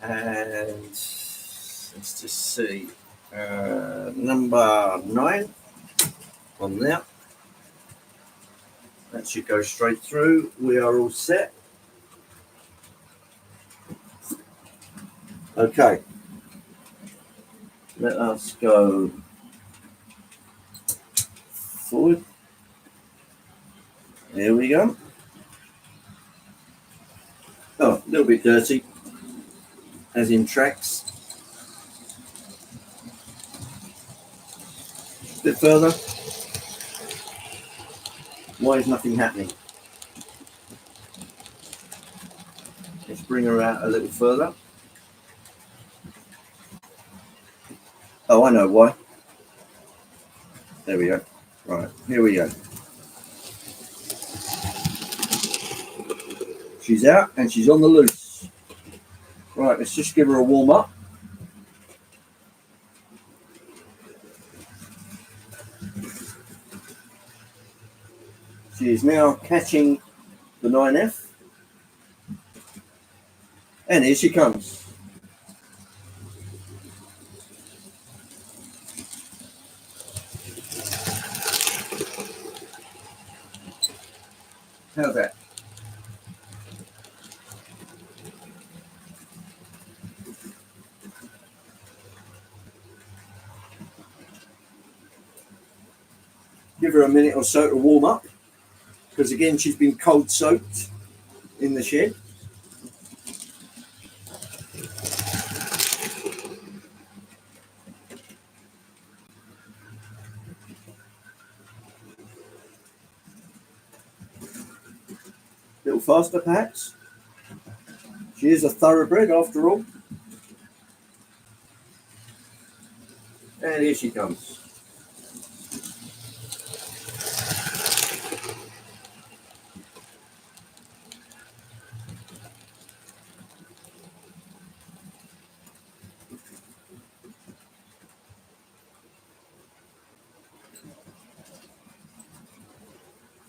And let's just see. Number 9 on there. That should go straight through. We are all set. Okay. Let us go forward. There we go. Oh, a little bit dirty, as in tracks. A bit further. Why is nothing happening? Let's bring her out a little further. Oh, I know why. There we go. Right, here we go. She's out and she's on the loose. Right, let's just give her a warm up. She is now catching the 9F. And here she comes. How's that? Give her a minute or so to warm up, because again she's been cold soaked in the shed. A little faster perhaps. She is a thoroughbred after all. And here she comes.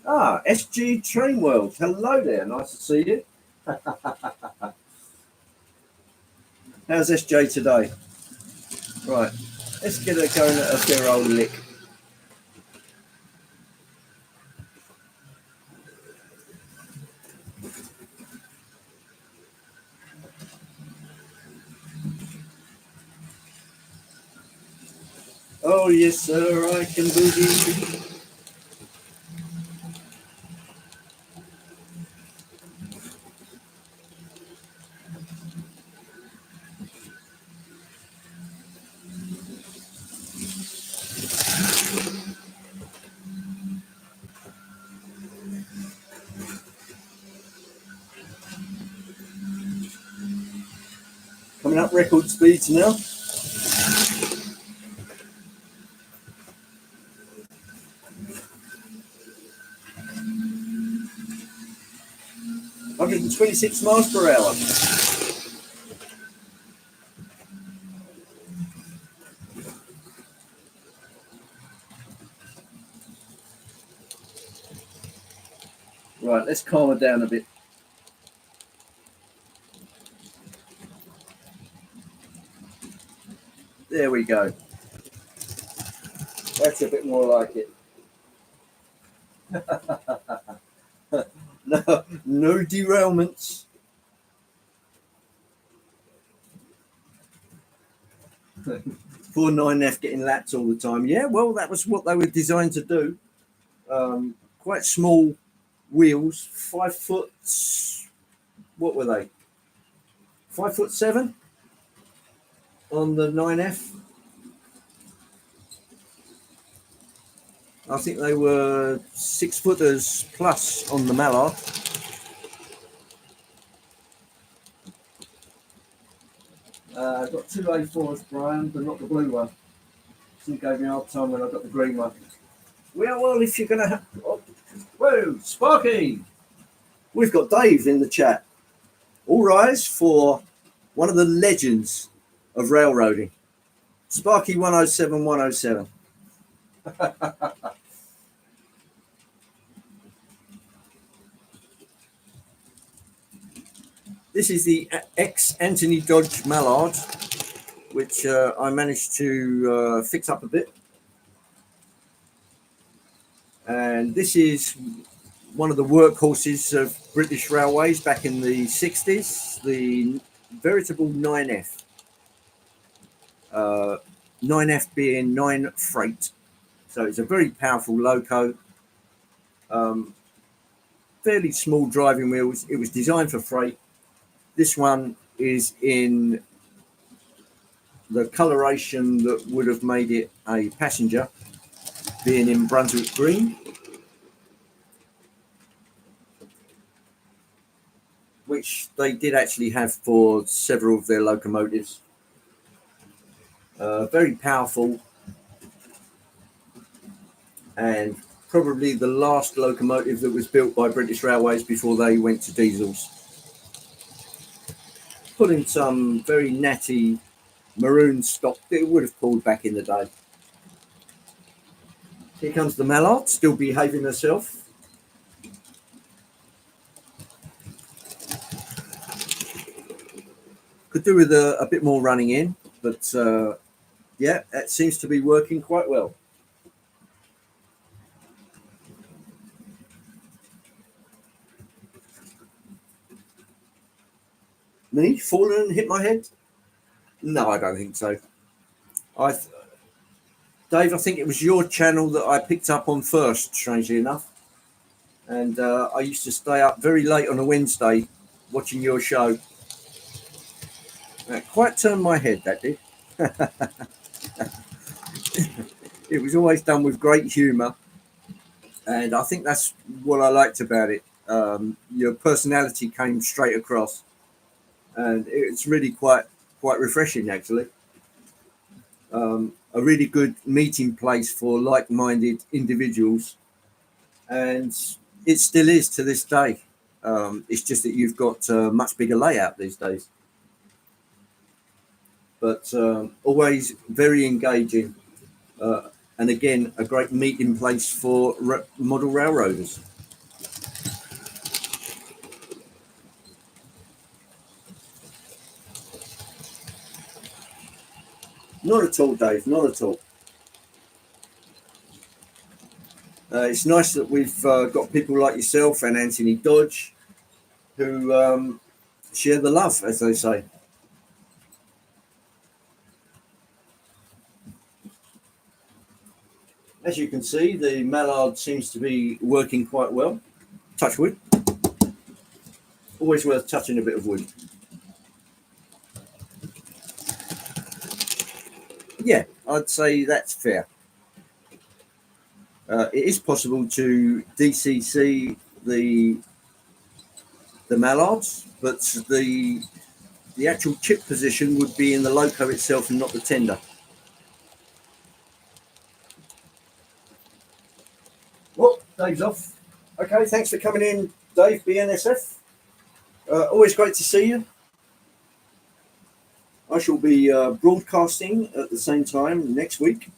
Ah, SG Train World. Hello there. Nice to see you. How's SJ today? Right. Let's get her going at a fair old lick. Oh yes, sir, I can boogie. Coming up record speeds now. 126 miles per hour. Right, let's calm it down a bit. There we go. That's a bit more like it. No derailments. Poor 9F getting lapped all the time. Yeah, well, that was what they were designed to do. Quite small wheels, 5 foot. What were they? 5'7" on the 9F. I think they were 6 footers plus on the Mallard. I got two A4s, Brian, but not the blue one. She gave me a hard time when I got the green one. Well, if you're going to have... Oh, whoa, Sparky! We've got Dave in the chat. All rise for one of the legends of railroading. Sparky 107 107. This is the ex-Anthony Dodge Mallard, which I managed to fix up a bit. And this is one of the workhorses of British Railways back in the 60s, the veritable 9F. 9F being 9 freight. So it's a very powerful loco. Fairly small driving wheels. It was designed for freight. This one is in the coloration that would have made it a passenger, being in Brunswick green, which they did actually have for several of their locomotives. Very powerful, and probably the last locomotive that was built by British Railways before they went to diesels. Putting some very natty maroon stock that it would have pulled back in the day. Here comes the Mallard, still behaving herself. Could do with a bit more running in, but yeah, that seems to be working quite well. Me fallen and hit my head? No, I don't think so. Dave, I think it was your channel that I picked up on first, strangely enough. And I used to stay up very late on a Wednesday watching your show. That quite turned my head, that did. It was always done with great humour. And I think that's what I liked about it. Your personality came straight across. And it's really quite refreshing, actually. A really good meeting place for like-minded individuals, and it still is to this day. It's just that you've got a much bigger layout these days, but always very engaging, and again a great meeting place for model railroaders. Not at all, Dave, not at all. It's nice that we've got people like yourself and Anthony Dodge who share the love, as they say. As you can see, the mallard seems to be working quite well. Touch wood. Always worth touching a bit of wood. Yeah, I'd say that's fair. It is possible to DCC the mallards, but the actual chip position would be in the loco itself and not the tender. Well, Dave's off. Okay, thanks for coming in, Dave, BNSF. Always great to see you. I shall be broadcasting at the same time next week.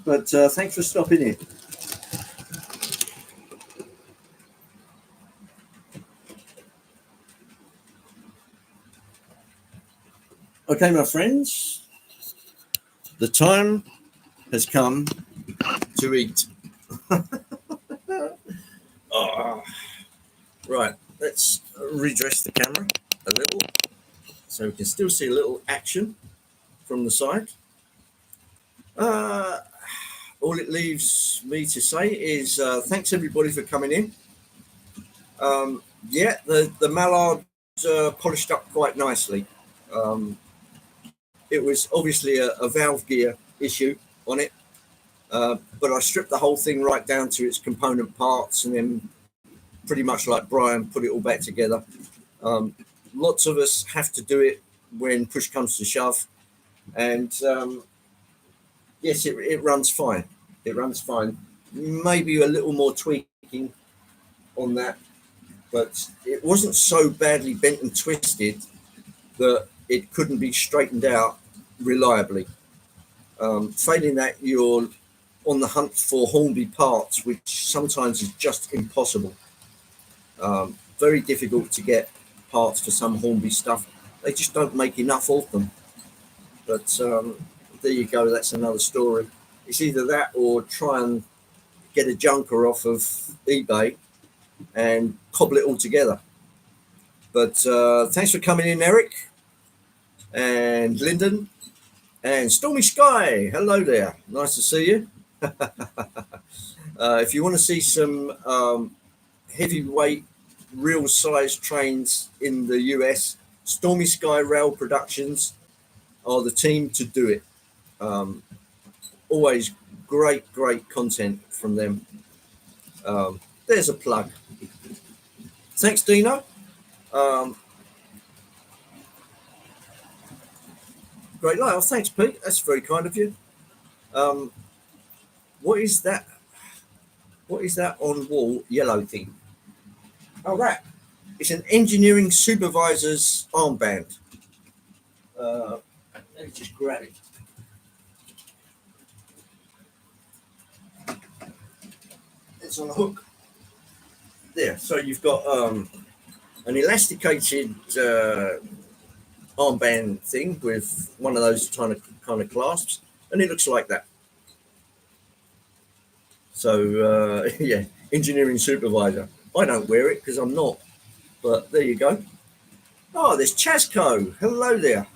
But thanks for stopping in. Okay, my friends, the time has come to eat. Oh, right, let's redress the camera a little so we can still see a little action from the side. All it leaves me to say is thanks everybody for coming in. Yeah, the mallard polished up quite nicely. It was obviously a valve gear issue on it, but I stripped the whole thing right down to its component parts and then pretty much like Brian put it all back together. Lots of us have to do it when push comes to shove, and yes, it runs fine. It runs fine. Maybe a little more tweaking on that, but it wasn't so badly bent and twisted that it couldn't be straightened out reliably. Failing that, you're on the hunt for Hornby parts, which sometimes is just impossible. Very difficult to get parts for some Hornby stuff. They just don't make enough of them. But there you go, that's another story. It's either that or try and get a junker off of eBay and cobble it all together. But thanks for coming in, Eric and Lyndon and Stormy Sky. Hello there. Nice to see you. If you want to see some heavyweight, real size trains in the US, Stormy Sky Rail Productions are the team to do it. Always great content from them. There's a plug. Thanks, Dino. Great light. Oh, thanks, Pete. That's very kind of you. What is that? What is that on wall yellow thing? Oh, that. It's an engineering supervisor's armband. Let me just grab it. It's on a hook. There. So you've got an elasticated armband thing with one of those kind of clasps, and it looks like that. So yeah, engineering supervisor. I don't wear it because I'm not, but there you go. Oh, there's Chazco. Hello there.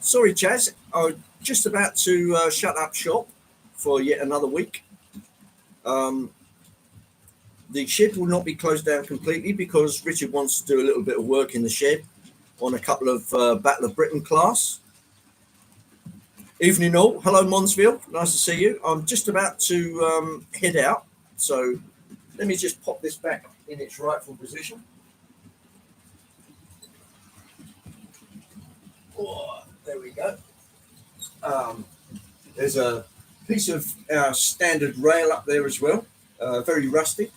Sorry, Chaz. I was just about to shut up shop for yet another week. The shed will not be closed down completely because Richard wants to do a little bit of work in the shed on a couple of Battle of Britain class. Evening all. Hello, Monsville. Nice to see you. I'm just about to head out. So let me just pop this back in its rightful position. Oh, there we go. There's a piece of our standard rail up there as well. Very rusty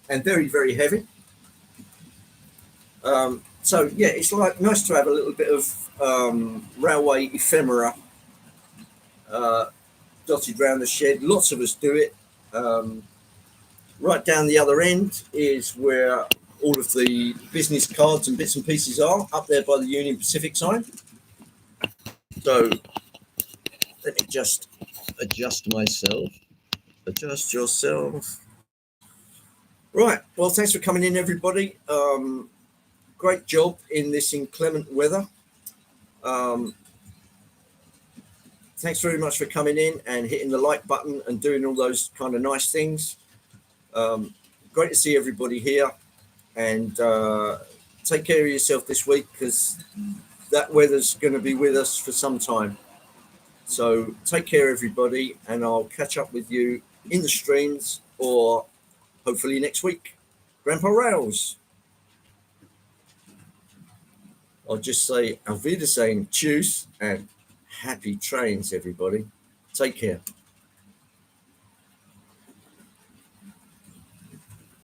and very heavy. So yeah, it's like nice to have a little bit of railway ephemera dotted around the shed. Lots of us do it. Right down the other end is where all of the business cards and bits and pieces are, up there by the Union Pacific sign. So let me just adjust myself. Adjust yourself. Right. Well, thanks for coming in, everybody. Great job in this inclement weather. thanks very much for coming in and hitting the like button and doing all those kind of nice things. Great to see everybody here, and take care of yourself this week, because that weather's going to be with us for some time. So take care, everybody, and I'll catch up with you in the streams or hopefully next week. Grandpa Rails. I'll just say Auf Wiedersehen, tschüss, and happy trains, everybody. Take care.